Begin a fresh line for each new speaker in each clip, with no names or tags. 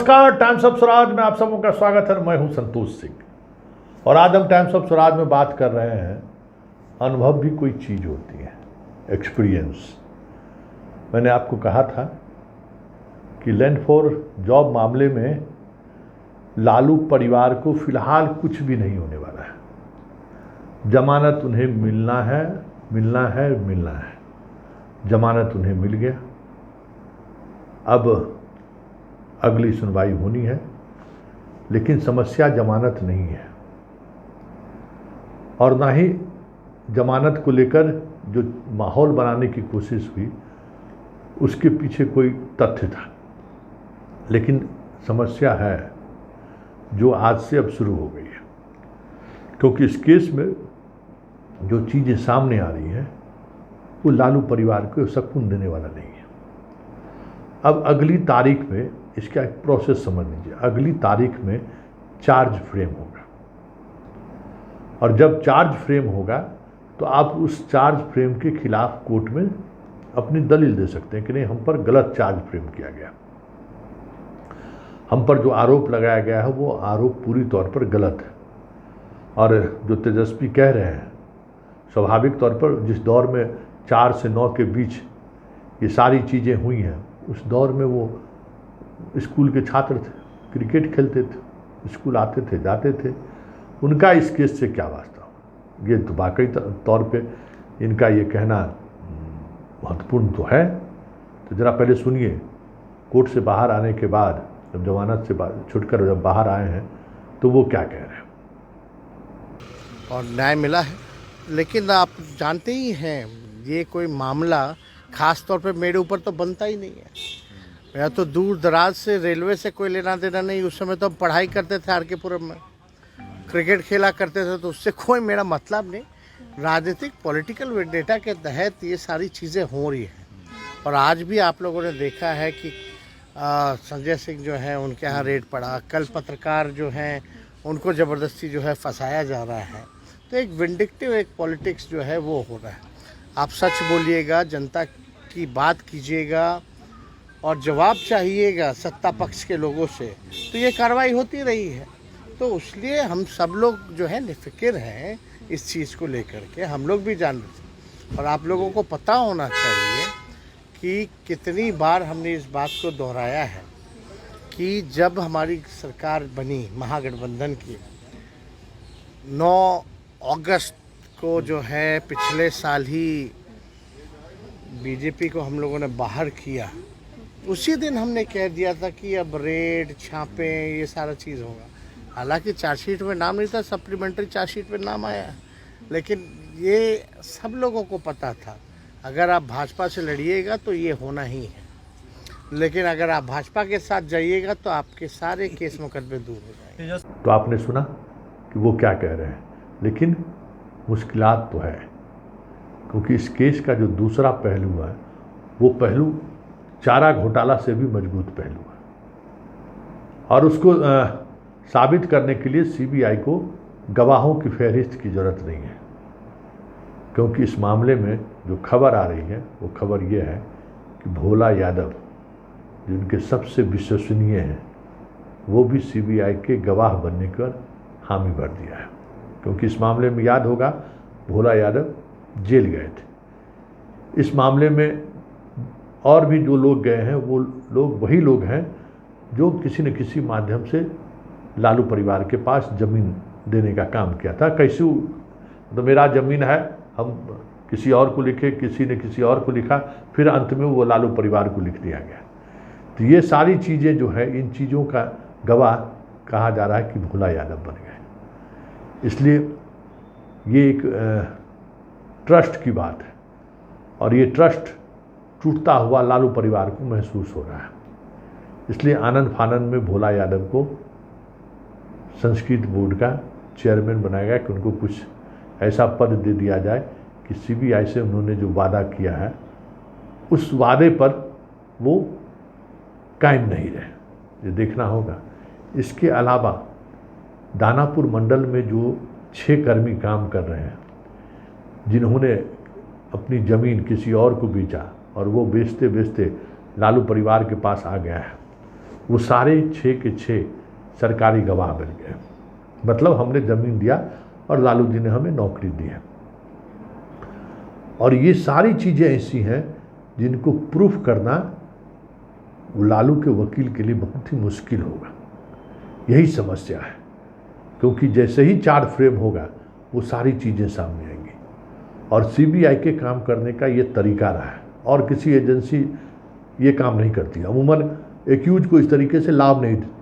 नमस्कार, times of Swaraj में आप सबों का स्वागत है। मैं हूं संतोष सिंह और आज हम टाइम्स ऑफ स्वराज में बात कर रहे हैं अनुभव भी कोई चीज़ होती है, एक्सपीरियंस। मैंने आपको कहा था कि लैंड फॉर जॉब मामले में लालू परिवार को फिलहाल कुछ भी नहीं होने वाला है। जमानत उन्हें मिलना है, मिलना है, मिलना है। जमानत उन्हें मिल गया। अब अगली सुनवाई होनी है, लेकिन समस्या जमानत नहीं है और ना ही जमानत को लेकर जो माहौल बनाने की कोशिश हुई उसके पीछे कोई तथ्य था। लेकिन समस्या है जो आज से अब शुरू हो गई है, क्योंकि इस केस में जो चीज़ें सामने आ रही हैं वो लालू परिवार को सुकून देने वाला नहीं है। अब अगली तारीख में इसका एक प्रोसेस समझ लीजिए। अगली तारीख में चार्ज फ्रेम होगा और जब चार्ज फ्रेम होगा तो आप उस चार्ज फ्रेम के खिलाफ कोर्ट में अपनी दलील दे सकते हैं कि नहीं, हम पर गलत चार्ज फ्रेम किया गया, हम पर जो आरोप लगाया गया है वो आरोप पूरी तौर पर गलत है। और जो तेजस्वी कह रहे हैं, स्वाभाविक तौर पर जिस दौर में 4 से 9 के बीच ये सारी चीज़ें हुई हैं, उस दौर में वो स्कूल के छात्र थे, क्रिकेट खेलते थे, स्कूल आते थे, जाते थे। उनका इस केस से क्या वास्ता हो? ये तो वाकई तौर पे इनका ये कहना महत्वपूर्ण तो है। तो ज़रा पहले सुनिए, कोर्ट से बाहर आने के बाद, जब जमानत से छुटकर जब बाहर आए हैं, तो वो क्या कह रहे हैं।
और न्याय मिला है, लेकिन आप जानते ही हैं ये कोई मामला खास तौर पे मेरे ऊपर तो बनता ही नहीं है। मेरा तो दूर दराज से रेलवे से कोई लेना देना नहीं। उस समय तो हम पढ़ाई करते थे आर के पुरम में, क्रिकेट खेला करते थे, तो उससे कोई मेरा मतलब नहीं। राजनीतिक पॉलिटिकल वेंडेटा के तहत ये सारी चीज़ें हो रही हैं। और आज भी आप लोगों ने देखा है कि संजय सिंह जो है उनके यहाँ रेड पड़ा, कल पत्रकार जो हैं उनको ज़बरदस्ती जो है फंसाया जा रहा है। तो एक विंडिक्टिव एक पॉलिटिक्स जो है वो हो रहा है। आप सच बोलिएगा, जनता की बात कीजिएगा और जवाब चाहिएगा सत्ता पक्ष के लोगों से, तो ये कार्रवाई होती रही है। तो इसलिए हम सब लोग जो है निफिक्र हैं इस चीज़ को लेकर के। हम लोग भी जान रहे थे और आप लोगों को पता होना चाहिए कि कितनी बार हमने इस बात को दोहराया है कि जब हमारी सरकार बनी महागठबंधन की, 9 अगस्त को जो है पिछले साल ही बीजेपी को हम लोगों ने बाहर किया, उसी दिन हमने कह दिया था कि अब रेड छापे ये सारा चीज़ होगा। हालांकि चार्जशीट में नाम नहीं था, सप्लीमेंट्री चार्जशीट में नाम आया, लेकिन ये सब लोगों को पता था अगर आप भाजपा से लड़िएगा तो ये होना ही है, लेकिन अगर आप भाजपा के साथ जाइएगा तो आपके सारे केस मुकदमे दूर हो जाएंगे।
तो आपने सुना कि वो क्या कह रहे हैं, लेकिन मुश्किलात तो है, क्योंकि इस केस का जो दूसरा पहलू है वो पहलू चारा घोटाला से भी मजबूत पहलू है। और उसको साबित करने के लिए सीबीआई को गवाहों की फहरिस्त की ज़रूरत नहीं है, क्योंकि इस मामले में जो खबर आ रही है वो खबर ये है कि भोला यादव, जिनके सबसे विश्वसनीय हैं, वो भी सीबीआई के गवाह बनने का हामी भर दिया है। क्योंकि इस मामले में याद होगा भोला यादव जेल गए थे। इस मामले में और भी जो लोग गए हैं वो लोग वही लोग हैं जो किसी न किसी माध्यम से लालू परिवार के पास ज़मीन देने का काम किया था। कैसे तो मेरा ज़मीन है, हम किसी और को लिखे, किसी ने किसी और को लिखा, फिर अंत में वो लालू परिवार को लिख दिया गया। तो ये सारी चीज़ें जो है, इन चीज़ों का गवाह कहा जा रहा है कि भोला यादव बन गए। इसलिए ये एक ट्रस्ट की बात है और ये ट्रस्ट टूटता हुआ लालू परिवार को महसूस हो रहा है। इसलिए आनंद फानंद में भोला यादव को संस्कृत बोर्ड का चेयरमैन बनाया गया कि उनको कुछ ऐसा पद दे दिया जाए कि सीबीआई से उन्होंने जो वादा किया है उस वादे पर वो कायम नहीं रहे। ये देखना होगा। इसके अलावा दानापुर मंडल में जो 6 कर्मी काम कर रहे हैं, जिन्होंने अपनी ज़मीन किसी और को बेचा और वो बेचते बेचते लालू परिवार के पास आ गया है, वो सारे 6 के 6 सरकारी गवाह बन गए। मतलब हमने ज़मीन दिया और लालू जी ने हमें नौकरी दी है। और ये सारी चीज़ें ऐसी हैं जिनको प्रूफ करना वो लालू के वकील के लिए बहुत ही मुश्किल होगा। यही समस्या है, क्योंकि जैसे ही चार्ज फ्रेम होगा वो सारी चीज़ें सामने आएंगी। और सीबीआई के काम करने का ये तरीका रहा है, और किसी एजेंसी ये काम नहीं करती। अमूमन एक्यूज को इस तरीके से लाभ नहीं देती।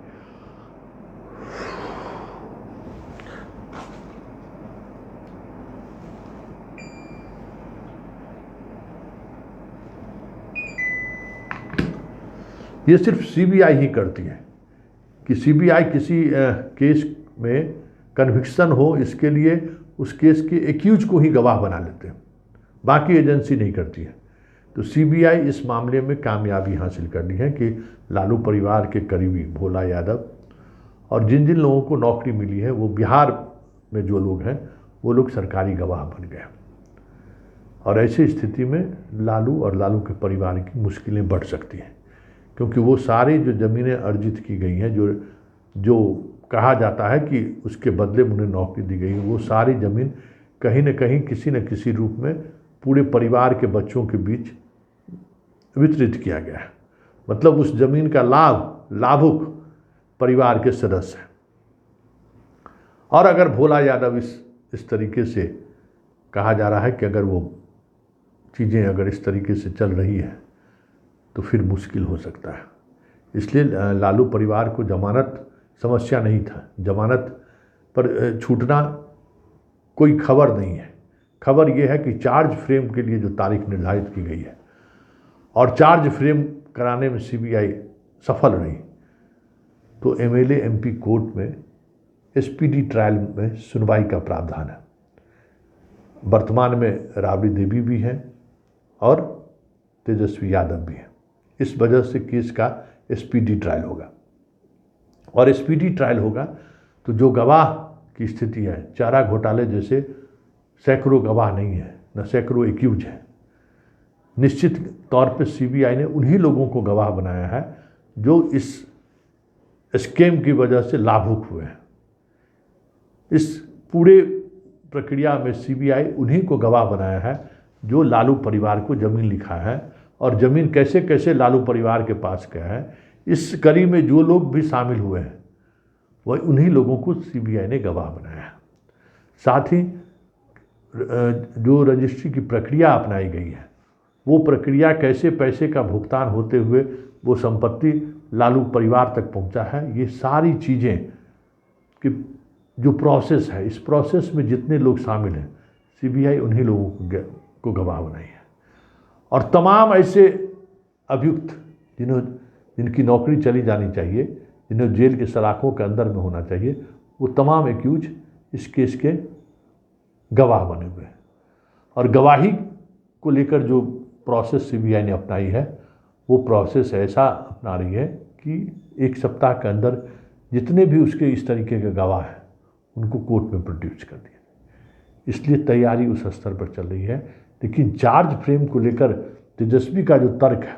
ये सिर्फ सीबीआई ही करती है कि सीबीआई किसी केस में कन्विक्शन हो, इसके लिए उस केस के एक्यूज को ही गवाह बना लेते हैं, बाकी एजेंसी नहीं करती है। तो सीबीआई इस मामले में कामयाबी हासिल कर ली है कि लालू परिवार के करीबी भोला यादव और जिन जिन लोगों को नौकरी मिली है, वो बिहार में जो लोग हैं वो लोग सरकारी गवाह बन गए। और ऐसी स्थिति में लालू और लालू के परिवार की मुश्किलें बढ़ सकती हैं, क्योंकि वो सारी जो ज़मीनें अर्जित की गई हैं, जो कहा जाता है कि उसके बदले में उन्हें नौकरी दी गई, वो सारी ज़मीन कहीं न कहीं किसी न किसी रूप में पूरे परिवार के बच्चों के बीच वितरित किया गया है। मतलब उस ज़मीन का लाभुक परिवार के सदस्य हैं। और अगर भोला यादव इस तरीके से कहा जा रहा है कि अगर वो चीज़ें अगर इस तरीके से चल रही है तो फिर मुश्किल हो सकता है। इसलिए लालू परिवार को जमानत समस्या नहीं था, जमानत पर छूटना कोई खबर नहीं है। खबर यह है कि चार्ज फ्रेम के लिए जो तारीख निर्धारित की गई है और चार्ज फ्रेम कराने में सीबीआई सफल रही, तो एमएलए एमपी कोर्ट में एसपीडी ट्रायल में सुनवाई का प्रावधान है। वर्तमान में राबड़ी देवी भी हैं और तेजस्वी यादव भी हैं। इस वजह से केस का एसपीडी ट्रायल होगा, और एसपीडी ट्रायल होगा तो जो गवाह की स्थिति है, चारा घोटाले जैसे सैकड़ों गवाह नहीं है, न सैकड़ों एक्यूज है। निश्चित तौर पे सीबीआई ने उन्हीं लोगों को गवाह बनाया है जो इस स्कैम की वजह से लाभुक हुए हैं। इस पूरे प्रक्रिया में सीबीआई उन्हीं को गवाह बनाया है जो लालू परिवार को ज़मीन लिखा है, और ज़मीन कैसे कैसे लालू परिवार के पास गया है, इस कड़ी में जो लोग भी शामिल हुए हैं वह उन्हीं लोगों को सीबीआई ने गवाह बनाया है। साथ ही जो रजिस्ट्री की प्रक्रिया अपनाई गई है, वो प्रक्रिया कैसे पैसे का भुगतान होते हुए वो संपत्ति लालू परिवार तक पहुंचा है, ये सारी चीज़ें कि जो प्रोसेस है, इस प्रोसेस में जितने लोग शामिल हैं, सीबीआई उन्हीं लोगों को गवाह बनाई है। और तमाम ऐसे अभियुक्त जिनकी नौकरी चली जानी चाहिए, जिन्हें जेल के सलाखों के अंदर में होना चाहिए, वो तमाम एक्यूज इस केस के गवाह बने हुए हैं। और गवाही को लेकर जो प्रोसेस सीबीआई ने अपनाई है, वो प्रोसेस ऐसा अपना रही है कि 1 सप्ताह के अंदर जितने भी उसके इस तरीके के गवाह हैं उनको कोर्ट में प्रोड्यूस कर दिया। इसलिए तैयारी उस स्तर पर चल रही है। लेकिन चार्ज फ्रेम को लेकर तेजस्वी का जो तर्क है,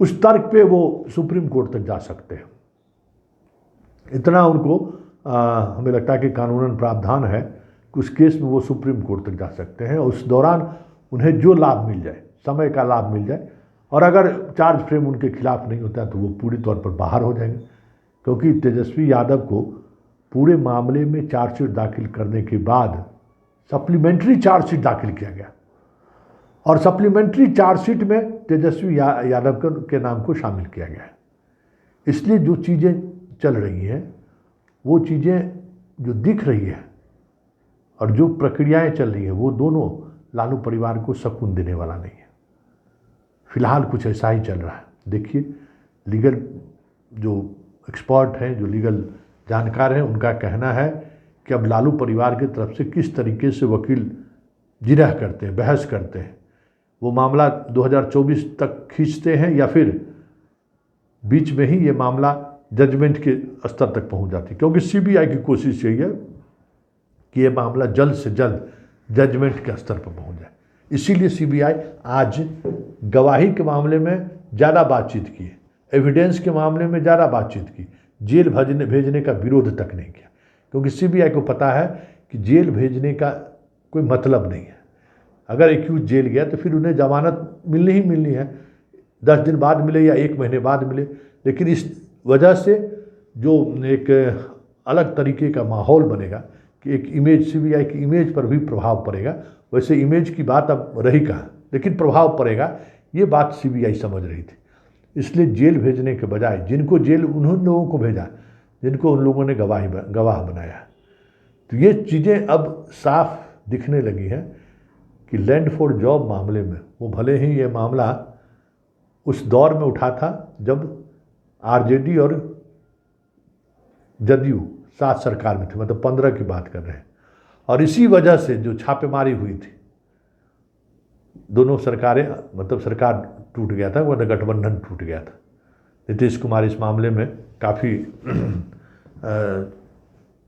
उस तर्क पे वो सुप्रीम कोर्ट तक जा सकते हैं। इतना उनको हमें लगता है कि कानूनन प्रावधान है कि उस केस में वो सुप्रीम कोर्ट तक जा सकते हैं। उस दौरान उन्हें जो लाभ मिल जाए, समय का लाभ मिल जाए, और अगर चार्ज फ्रेम उनके खिलाफ नहीं होता है तो वो पूरी तौर पर बाहर हो जाएंगे। क्योंकि तेजस्वी यादव को पूरे मामले में चार्जशीट दाखिल करने के बाद सप्लीमेंट्री चार्जशीट दाखिल किया गया, और सप्लीमेंट्री चार्जशीट में तेजस्वी यादव के नाम को शामिल किया गया है। इसलिए जो चीज़ें चल रही हैं, वो चीज़ें जो दिख रही है और जो प्रक्रियाएं चल रही हैं, वो दोनों लालू परिवार को सुकून देने वाला नहीं है। फिलहाल कुछ ऐसा ही चल रहा है। देखिए, लीगल जो एक्सपर्ट हैं, जो लीगल जानकार हैं, उनका कहना है कि अब लालू परिवार की तरफ से किस तरीके से वकील जिरह करते हैं, बहस करते हैं, वो मामला 2024 तक खींचते हैं या फिर बीच में ही ये मामला जजमेंट के स्तर तक पहुंच जाती है। क्योंकि सीबीआई की कोशिश यही है कि ये मामला जल्द से जल्द जजमेंट के स्तर पर पहुंच जाए। इसीलिए सीबीआई आज गवाही के मामले में ज़्यादा बातचीत की है। एविडेंस के मामले में ज़्यादा बातचीत की, जेल भेजने का विरोध तक नहीं किया, क्योंकि सीबीआई को पता है कि जेल भेजने का कोई मतलब नहीं है। अगर एक्यूज जेल गया तो फिर उन्हें जमानत मिलनी ही मिलनी है, 10 दिन बाद मिले या 1 महीने बाद मिले। लेकिन इस वजह से जो एक अलग तरीके का माहौल बनेगा कि एक इमेज, सीबीआई की इमेज पर भी प्रभाव पड़ेगा। वैसे इमेज की बात अब रही कहाँ, लेकिन प्रभाव पड़ेगा, ये बात सीबीआई समझ रही थी। इसलिए जेल भेजने के बजाय जिनको जेल उन्होंने लोगों को भेजा जिनको उन लोगों ने गवाह बनाया। तो ये चीज़ें अब साफ दिखने लगी हैं कि लैंड फॉर जॉब मामले में, वो भले ही ये मामला उस दौर में उठा था जब आरजेडी और जदयू साथ सरकार में थे, मतलब 15 की बात कर रहे हैं, और इसी वजह से जो छापेमारी हुई थी, दोनों सरकारें, मतलब सरकार टूट गया था, मतलब गठबंधन टूट गया था। नीतीश कुमार इस मामले में काफ़ी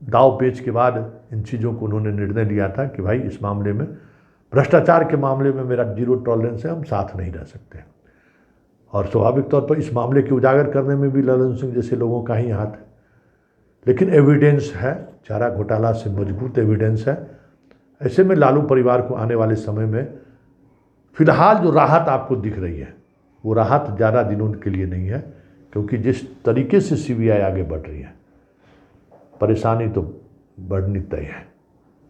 दाव पेच के बाद इन चीज़ों को उन्होंने निर्णय लिया था कि भाई इस मामले में, भ्रष्टाचार के मामले में मेरा 0 टॉलरेंस है, हम साथ नहीं रह सकते। और स्वाभाविक तौर पर इस मामले के उजागर करने में भी ललन सिंह जैसे लोगों का ही हाथ है। लेकिन एविडेंस है, चारा घोटाला से मजबूत एविडेंस है। ऐसे में लालू परिवार को आने वाले समय में फिलहाल जो राहत आपको दिख रही है, वो राहत ज़्यादा दिनों के लिए नहीं है, क्योंकि जिस तरीके से सीबीआई आगे बढ़ रही है, परेशानी तो बढ़नी तय है,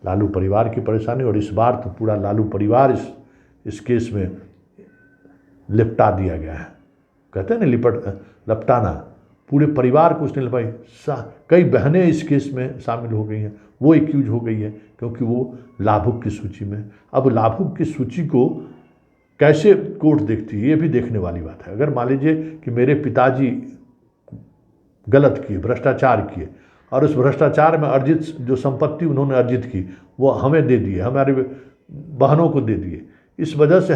लालू परिवार की परेशानी। और इस बार तो पूरा लालू परिवार इस केस में लिपटा दिया गया है। कहते हैं ना लपटाना, पूरे परिवार को उसने लपाई। कई बहनें इस केस में शामिल हो गई हैं, वो एक्यूज हो गई है, क्योंकि वो लाभुक की सूची में। अब लाभुक की सूची को कैसे कोर्ट देखती है, ये भी देखने वाली बात है। अगर मान लीजिए कि मेरे पिताजी गलत किए, भ्रष्टाचार किए, और उस भ्रष्टाचार में अर्जित जो संपत्ति उन्होंने अर्जित की वो हमें दे दिए, हमारे बहनों को दे दिए, इस वजह से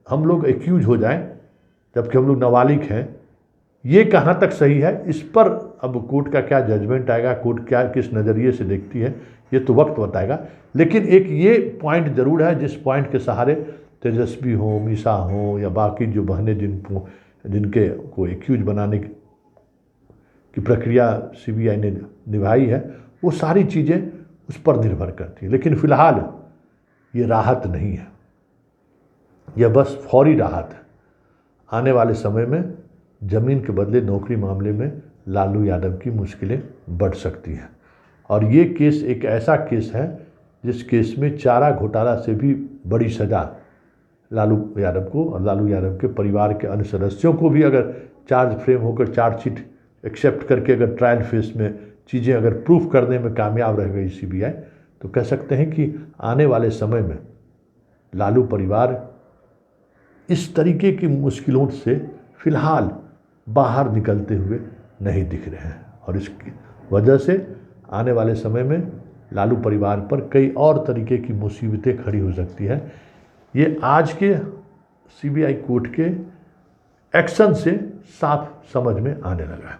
हम लोग एक्यूज हो जाएं जबकि हम लोग नाबालिग हैं, ये कहाँ तक सही है, इस पर अब कोर्ट का क्या जजमेंट आएगा, कोर्ट क्या किस नज़रिए से देखती है, ये तो वक्त बताएगा। लेकिन एक ये पॉइंट ज़रूर है, जिस पॉइंट के सहारे तेजस्वी हो, मीसा हो, या बाकी जो बहनें जिनके को एक्यूज बनाने की प्रक्रिया सीबीआई ने निभाई है, वो सारी चीज़ें उस पर निर्भर करती है। लेकिन फ़िलहाल ये राहत नहीं है, यह बस फौरी राहत है। आने वाले समय में ज़मीन के बदले नौकरी मामले में लालू यादव की मुश्किलें बढ़ सकती हैं। और ये केस एक ऐसा केस है जिस केस में चारा घोटाला से भी बड़ी सज़ा लालू यादव को और लालू यादव के परिवार के अन्य सदस्यों को भी, अगर चार्ज फ्रेम होकर चार्जशीट एक्सेप्ट करके अगर ट्रायल फेस में चीज़ें अगर प्रूफ करने में कामयाब रह गई सीबीआई, तो कह सकते हैं कि आने वाले समय में लालू परिवार इस तरीके की मुश्किलों से फ़िलहाल बाहर निकलते हुए नहीं दिख रहे हैं। और इसकी वजह से आने वाले समय में लालू परिवार पर कई और तरीके की मुसीबतें खड़ी हो सकती हैं। ये आज के सीबीआई कोर्ट के एक्शन से साफ समझ में आने लगा है।